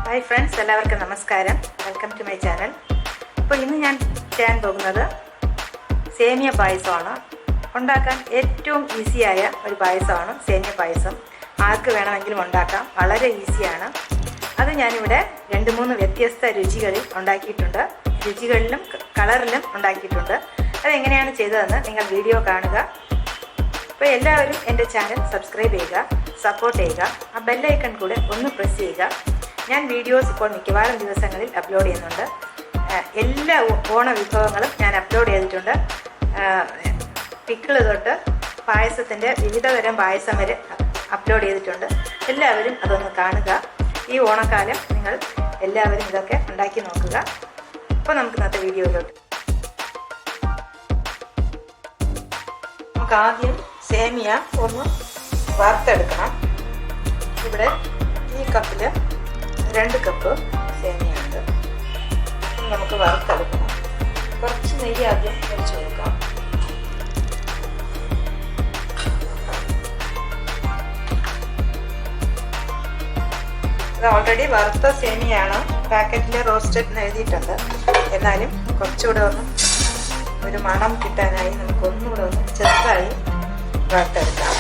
Hi friends, എല്ലാവർക്കും നമസ്കാരം. Welcome to my channel. അപ്പോൾ ഇന്ന് ഞാൻ ചെയ്യാൻ പോകുന്നത് സേമിയ പായസമാണ്. ഉണ്ടാക്കാൻ ഏറ്റവും ഈസിയായ ഒരു പായസമാണ് സേമിയ പായസം. ആർക്ക് വേണമെങ്കിലും ഉണ്ടാക്കാം, വളരെ ഈസിയാണ്. അത് ഞാനിവിടെ 2-3 വ്യത്യസ്ത രുചികളിൽ ഉണ്ടാക്കിയിട്ടുണ്ട്. രുചികളിലും കളറിലും ഉണ്ടാക്കിയിട്ടുണ്ട്. അതെങ്ങനെയാണ് ചെയ്തതെന്ന് നിങ്ങൾ വീഡിയോ കാണുക. അപ്പോൾ എല്ലാവരും എൻ്റെ ചാനൽ സബ്സ്ക്രൈബ് ചെയ്യുക, സപ്പോർട്ട് ചെയ്യുക. ആ ബെല്ലൈക്കൺ കൂടെ ഒന്ന് പ്രസ് ചെയ്യുക. ഞാൻ വീഡിയോസ് ഇപ്പോൾ മിക്കവാറും ദിവസങ്ങളിൽ അപ്ലോഡ് ചെയ്യുന്നുണ്ട്. എല്ലാ ഓണ വിഭവങ്ങളും ഞാൻ അപ്ലോഡ് ചെയ്തിട്ടുണ്ട്. പിക്കിള് തൊട്ട് പായസത്തിൻ്റെ വിവിധതരം പായസം വരെ അപ്ലോഡ് ചെയ്തിട്ടുണ്ട്. എല്ലാവരും അതൊന്ന് കാണുക. ഈ ഓണക്കാലം നിങ്ങൾ എല്ലാവരും ഇതൊക്കെ ഉണ്ടാക്കി നോക്കുക. അപ്പോൾ നമുക്ക് ഇന്നത്തെ വീഡിയോയിലോട്ട്. നമുക്ക് ആദ്യം സേമിയ ഒന്ന് വറുത്തെടുക്കണം. ഇവിടെ ഈ കപ്പിൽ 2 കപ്പ് സേമിയ ഉണ്ട്. നമുക്ക് വറുത്തെടുക്കണം. കുറച്ച് നെയ്യ് ആദ്യം ഒഴിച്ച് കൊടുക്കാം. ഇത് ഓൾറെഡി വറുത്ത സേമിയാണ്. പാക്കറ്റിൽ റോസ്റ്റഡ് എന്ന് എഴുതിയിട്ടുണ്ട്. എന്നാലും കുറച്ചുകൂടെ ഒരു മണം കിട്ടാനായി നമുക്കൊന്നുകൂടെ ഒന്ന് ചെറുതായി വറുത്തെടുക്കാം.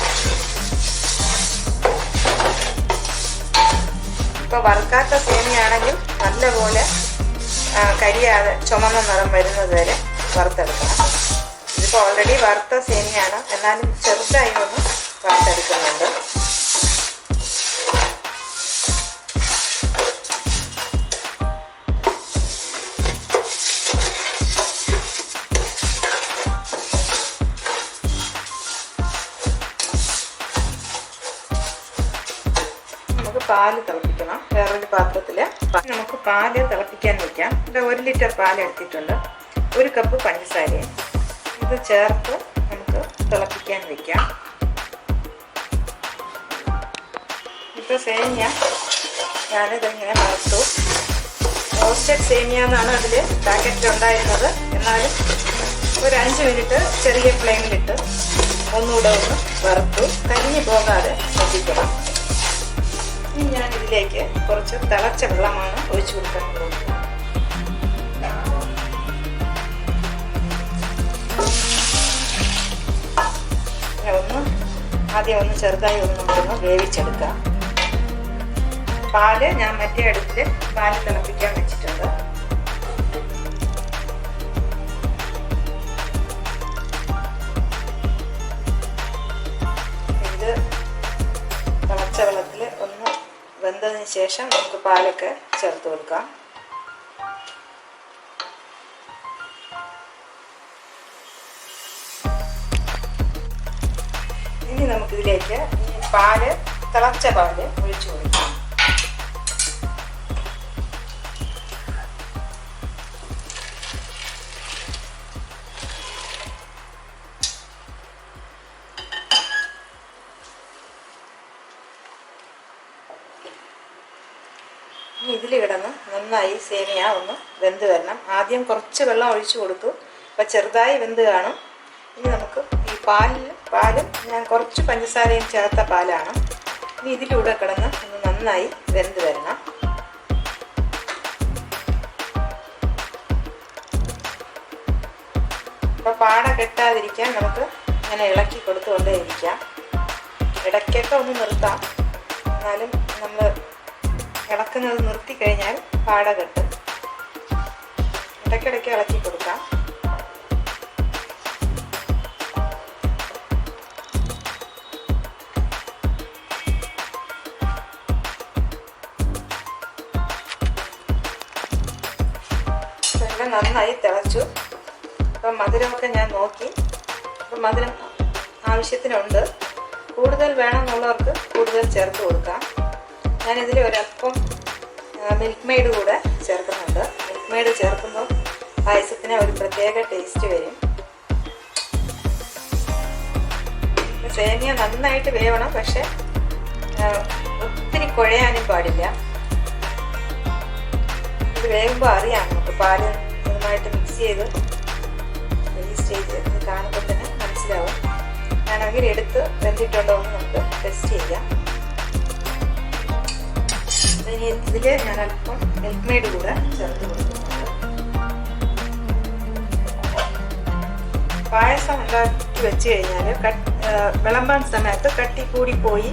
ഇപ്പോൾ വറുക്കാത്ത സേമിയാണെങ്കിൽ നല്ലപോലെ കരിയാതെ ചുമന്ന നിറം വരുന്നത് വരെ വറുത്തെടുക്കണം. ഇതിപ്പോൾ ഓൾറെഡി വറുത്ത സേമിയാണ്, എന്നാലും ചെറുതായി ഒന്ന് വറുത്തെടുക്കുന്നുണ്ട്. പാല് തിളപ്പിക്കണം. വേറൊരു പാത്രത്തിൽ നമുക്ക് പാല് തിളപ്പിക്കാൻ വയ്ക്കാം. ഇവിടെ 1 ലിറ്റർ പാൽ എടുത്തിട്ടുണ്ട്. 1 കപ്പ് പഞ്ചസാരയും ഇത് ചേർത്ത് നമുക്ക് തിളപ്പിക്കാൻ വയ്ക്കാം. ഇപ്പോൾ സേമിയ ഞാനിതിങ്ങനെ വറുത്തു. റോസ്റ്റഡ് സേമിയ എന്നാണ് അതിൽ പാക്കറ്റിലുണ്ടായിരുന്നത്. എന്നാലും ഒരു 5 മിനിറ്റ് ചെറിയ ഫ്ലെയിമിലിട്ട് ഒന്നുകൂടെ ഒന്ന് വറുത്തു. കരിഞ്ഞു പോകാതെ ശ്രദ്ധിക്കണം. ഇനി ഞാൻ ഇതിലേക്ക് കുറച്ച് തിളച്ച വെള്ളമാണ് ഒഴിച്ചു കൊടുക്കുന്നത്. ആദ്യം ഒന്ന് ചെറുതായി നമുക്കൊന്ന് വേവിച്ചെടുക്കാം. പാല് ഞാൻ മറ്റേ അടുപ്പിൽ പാല് തിളപ്പിക്കാൻ വെച്ചിട്ടുണ്ട്. ഇത് തിളച്ച വെള്ളത്തിൽ ഒന്ന് വെന്തതിന് ശേഷം നമുക്ക് പാലൊക്കെ ചേർത്ത് കൊടുക്കാം. ഇനി നമുക്കിതിലേക്ക് ഈ പാല് തിളച്ച പാല് ഒഴിച്ചു കൊടുക്കാം. ഇതിൽ കിടന്ന് നന്നായി സേമിയ ഒന്ന് വെന്ത് വരണം. ആദ്യം കുറച്ച് വെള്ളം ഒഴിച്ചു കൊടുത്തു. അപ്പം ചെറുതായി വെന്ത് കാണും. ഇനി നമുക്ക് ഈ പാലും ഞാൻ കുറച്ച് പഞ്ചസാരയും ചേർത്ത പാലാണ്. ഇനി ഇതിലൂടെ കിടന്ന് ഒന്ന് നന്നായി വെന്ത് വരണം. അപ്പോൾ പാട കെട്ടാതിരിക്കാൻ നമുക്ക് ഇങ്ങനെ ഇളക്കി കൊടുത്തുകൊണ്ടേയിരിക്കാം. ഇടയ്ക്കൊക്കെ ഒന്ന് നിർത്താം. എന്നാലും നമ്മൾ ഇളക്കുന്നത് നിർത്തി കഴിഞ്ഞാൽ പാട കെട്ടും. ഇടയ്ക്കിടയ്ക്ക് ഇളക്കി കൊടുക്കാം. എല്ലാം നന്നായി തിളച്ചു. അപ്പം മധുരമൊക്കെ ഞാൻ നോക്കി. അപ്പം മധുരം ആവശ്യത്തിനുണ്ട്. കൂടുതൽ വേണമെന്നുള്ളവർക്ക് കൂടുതൽ ചേർത്ത് കൊടുക്കാം. ഞാനിതിൽ ഒരല്പം മിൽക്ക് മെയ്ഡ് കൂടെ ചേർക്കുന്നുണ്ട്. മിൽക്ക് മെയ്ഡ് ചേർക്കുമ്പോൾ പായസത്തിന് ഒരു പ്രത്യേക ടേസ്റ്റ് വരും. സേമിയ നന്നായിട്ട് വേവണം, പക്ഷെ ഒത്തിരി കുഴയാനും പാടില്ല. ഇത് വേകുമ്പോൾ അറിയാം നമുക്ക്. പാല് നന്നായിട്ട് മിക്സ് ചെയ്ത് ഈ സ്റ്റേജ് കാണുമ്പോൾ തന്നെ മനസ്സിലാവും. ഞാനെങ്കിൽ എടുത്ത് വെന്തിട്ടുണ്ടോ എന്ന് നമുക്ക് ടെസ്റ്റ് ചെയ്യാം. ഇനി ഇതിൽ ഞാൻ അല്പം മിൽക്ക് മെയ്ഡ് കൂടെ ചേർത്ത് കൊടുക്കുന്നുണ്ട്. പായസം ഉണ്ടാക്കി വെച്ച് കഴിഞ്ഞാൽ വിളമ്പാൻ സമയത്ത് കട്ടി കൂടിപ്പോയി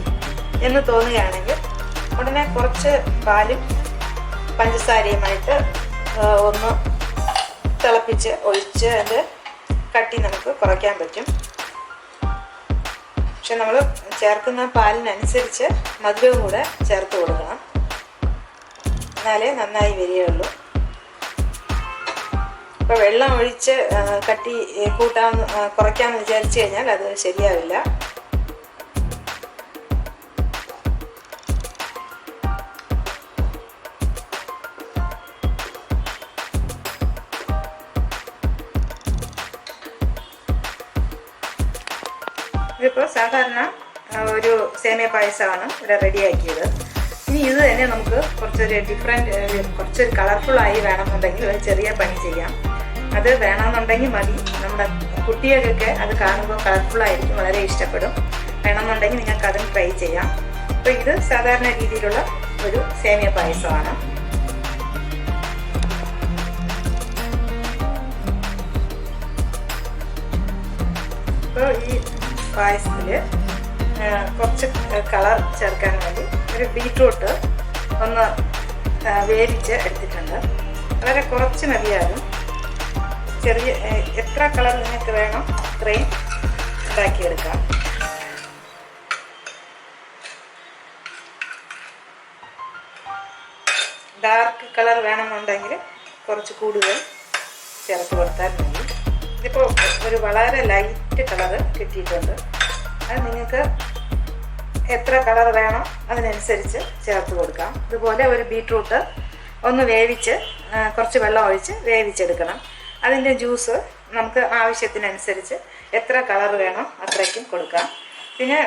എന്ന് തോന്നുകയാണെങ്കിൽ ഉടനെ കുറച്ച് പാലും പഞ്ചസാരയുമായിട്ട് ഒന്ന് തിളപ്പിച്ച് ഒഴിച്ച് അതിൻ്റെ കട്ടി നമുക്ക് കുറയ്ക്കാൻ പറ്റും. പക്ഷെ നമ്മൾ ചേർക്കുന്ന പാലിനനുസരിച്ച് മധുരവും കൂടെ ചേർത്ത് കൊടുക്കണം, എന്നാലേ നന്നായി വരികയുള്ളൂ. ഇപ്പോൾ വെള്ളം ഒഴിച്ച് കട്ടി കുറയ്ക്കാമെന്ന് വിചാരിച്ചു കഴിഞ്ഞാൽ അത് ശരിയാവില്ല. ഇതിപ്പോൾ സാധാരണ ഒരു സേമിയ പായസമാണ് ഇവിടെ റെഡിയാക്കിയത്. ഇനി ഇത് തന്നെ നമുക്ക് കുറച്ചൊരു കളർഫുള്ളായി വേണമെന്നുണ്ടെങ്കിൽ ഒരു ചെറിയ പണി ചെയ്യാം. അത് വേണമെന്നുണ്ടെങ്കിൽ മതി. നമ്മുടെ കുട്ടികൾക്കൊക്കെ അത് കാണുമ്പോൾ കളർഫുള്ളായിരിക്കും, വളരെ ഇഷ്ടപ്പെടും. വേണമെന്നുണ്ടെങ്കിൽ നിങ്ങൾക്ക് അതും ട്രൈ ചെയ്യാം. അപ്പോൾ ഇത് സാധാരണ രീതിയിലുള്ള ഒരു സേമിയ പായസമാണ്. അപ്പോൾ ഈ പായസത്തിൽ കുറച്ച് കളർ ചേർക്കാൻ വേണ്ടി ഒരു ബീറ്റ്റൂട്ട് ഒന്ന് വേവിച്ച് എടുത്തിട്ടുണ്ട്. വളരെ കുറച്ച് മതിയാകും. എത്ര കളർ നിങ്ങൾക്ക് വേണം അത്രയും ഉണ്ടാക്കിയെടുക്കാം. ഡാർക്ക് കളർ വേണമെന്നുണ്ടെങ്കിൽ കുറച്ച് കൂടുതൽ ചേർത്ത് കൊടുത്താൽ മതി. ഇതിപ്പോൾ ഒരു വളരെ ലൈറ്റ് കളറ് കിട്ടിയിട്ടുണ്ട്. അത് നിങ്ങൾക്ക് എത്ര കളർ വേണം അതിനനുസരിച്ച് ചേർത്ത് കൊടുക്കാം. ഇതുപോലെ ഒരു ബീറ്റ്റൂട്ട് ഒന്ന് വേവിച്ച് കുറച്ച് വെള്ളം ഒഴിച്ച് വേവിച്ചെടുക്കണം. അതിൻ്റെ ജ്യൂസ് നമുക്ക് ആവശ്യത്തിനനുസരിച്ച് എത്ര കളർ വേണം അത്രയ്ക്കും കൊടുക്കാം. പിന്നെ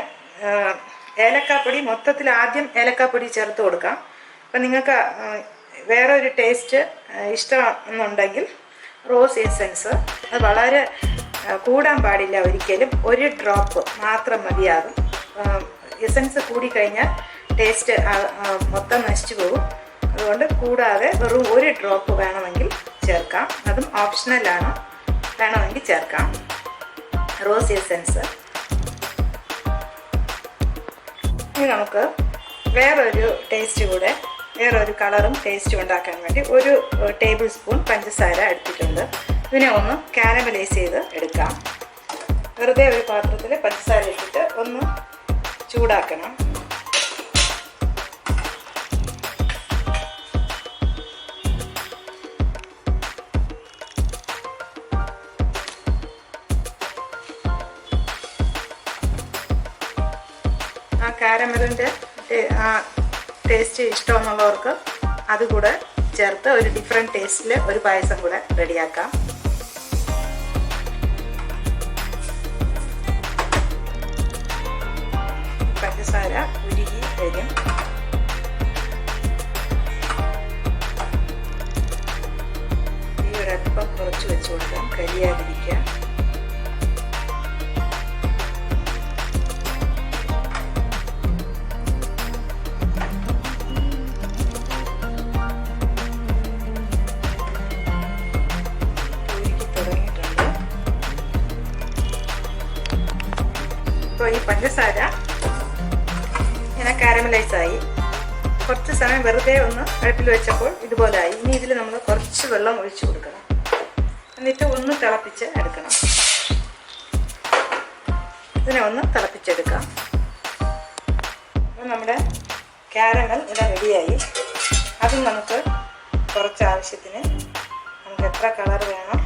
ഏലക്കാപ്പൊടി മൊത്തത്തിൽ ആദ്യം ഏലക്കാപ്പൊടി ചേർത്ത് കൊടുക്കാം. അപ്പം നിങ്ങൾക്ക് വേറെ ഒരു ടേസ്റ്റ് ഇഷ്ടമെന്നുണ്ടെങ്കിൽ റോസ് എസൻസ്, അത് വളരെ കൂടാൻ പാടില്ല ഒരിക്കലും. ഒരു ഡ്രോപ്പ് മാത്രം മതിയാകും. എസൻസ് കൂടിക്കഴിഞ്ഞാൽ ടേസ്റ്റ് മൊത്തം നശിച്ചു പോകും. അതുകൊണ്ട് കൂടാതെ വെറും ഒരു ഡ്രോപ്പ് വേണമെങ്കിൽ ചേർക്കാം. അതും ഓപ്ഷണലാണ്, വേണമെങ്കിൽ ചേർക്കാം റോസ് എസൻസ്. ഇനി നമുക്ക് വേറൊരു കളറും ടേസ്റ്റും ഉണ്ടാക്കാൻ വേണ്ടി ഒരു ടേബിൾ സ്പൂൺ പഞ്ചസാര എടുത്തിട്ടുണ്ട്. ഇതിനെ ഒന്ന് കാരമലൈസ് ചെയ്ത് എടുക്കാം. വെറുതെ ഒരു പാത്രത്തിൽ പഞ്ചസാര ഇട്ടിട്ട് ഒന്ന് ചൂടാക്കണം. ആ കാരമലിൻ്റെ ടേസ്റ്റ് ഇഷ്ടമെന്നുള്ളവർക്ക് അതുകൂടെ ചേർത്ത് ഒരു ഡിഫറെൻറ്റ് ടേസ്റ്റിൽ ഒരു പായസം കൂടെ റെഡിയാക്കാം. പഞ്ചസാര ഉരുകി വരും. ഈ ഒരല്പം കുറച്ച് വെച്ച് കൊടുക്കാം, കരിയാതിരിക്കാം. ഇപ്പോൾ ഈ പഞ്ചസാര ഇങ്ങനെ കാരമലൈസായി. കുറച്ച് സമയം വെറുതെ ഒന്ന് അടുപ്പിൽ വെച്ചപ്പോൾ ഇതുപോലെ ആയി. ഇനി ഇതിൽ നമ്മൾ കുറച്ച് വെള്ളം ഒഴിച്ചു കൊടുക്കണം. എന്നിട്ട് ഒന്ന് തിളപ്പിച്ച് എടുക്കണം. ഇതിനെ ഒന്ന് തിളപ്പിച്ചെടുക്കാം. അപ്പോൾ നമ്മുടെ കാരമൽ ഇവിടെ റെഡിയായി. അതും നമുക്ക് കുറച്ച് ആവശ്യത്തിന് നമുക്ക് എത്ര കളർ വേണം